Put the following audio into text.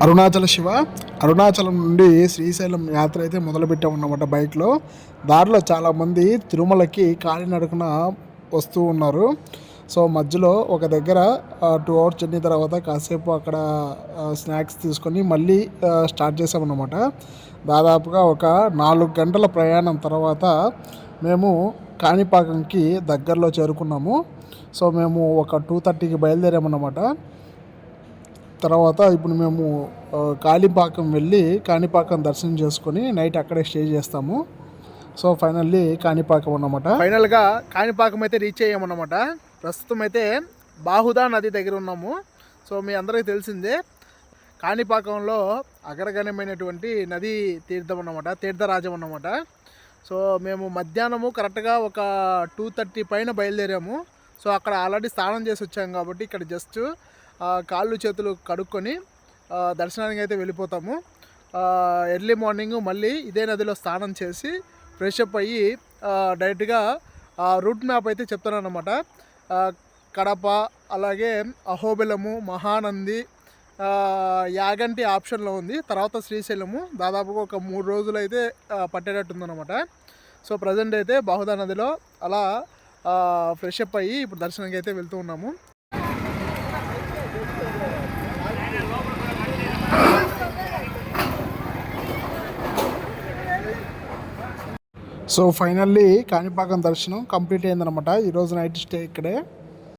అరుణాచల శివ. అరుణాచలం నుండి శ్రీశైలం యాత్ర అయితే మొదలుపెట్టామన్నమాట బైక్లో. దారిలో చాలామంది తిరుమలకి కాలినడకన వస్తూ ఉన్నారు. సో మధ్యలో ఒక దగ్గర 2 అవర్స్ జర్నీ తర్వాత కాసేపు అక్కడ స్నాక్స్ తీసుకొని మళ్ళీ స్టార్ట్ చేసామన్నమాట. దాదాపుగా ఒక 4 గంటల ప్రయాణం తర్వాత మేము కాణిపాకంకి దగ్గరలో చేరుకున్నాము. సో మేము ఒక 2:30కి బయలుదేరామన్నమాట. తర్వాత ఇప్పుడు మేము కాణిపాకం వెళ్ళి కాణిపాకం దర్శనం చేసుకొని నైట్ అక్కడే స్టే చేస్తాము. సో ఫైనల్లీ కాణిపాకం అన్నమాట. ఫైనల్గా కాణిపాకం అయితే రీచ్ అయ్యామన్నమాట. ప్రస్తుతం అయితే బాహుదా నది దగ్గర ఉన్నాము. సో మీ అందరికీ తెలిసిందే కాణిపాకంలో అగ్రగణ్యమైనటువంటి నది తీర్థం అన్నమాట, తీర్థరాజం అన్నమాట. సో మేము మధ్యాహ్నము కరెక్ట్గా ఒక 2:30 పైన బయలుదేరాము. సో అక్కడ ఆల్రెడీ స్నానం చేసి వచ్చాము కాబట్టి ఇక్కడ జస్ట్ కాళ్ళు చేతులు కడుక్కొని దర్శనానికి అయితే వెళ్ళిపోతాము. ఎర్లీ మార్నింగ్ మళ్ళీ ఇదే నదిలో స్నానం చేసి ఫ్రెష్ అప్ అయ్యి డైరెక్ట్గా రూట్ మ్యాప్ అయితే చెప్తాను అన్నమాట. కడప, అలాగే అహోబిలము, మహానంది, యాగంటి ఆప్షన్లో ఉంది. తర్వాత శ్రీశైలము. దాదాపుగా ఒక 3 రోజులు అయితే పట్టేటట్టుందన్నమాట. సో ప్రజెంట్ అయితే బాహుదా నదిలో అలా ఫ్రెష్ అప్ అయ్యి ఇప్పుడు దర్శనానికి అయితే వెళ్తూ ఉన్నాము. సో ఫైనల్లీ కాణిపాకం దర్శనం కంప్లీట్ అయిందనమాట. ఈరోజు నైట్ స్టే ఇక్కడే.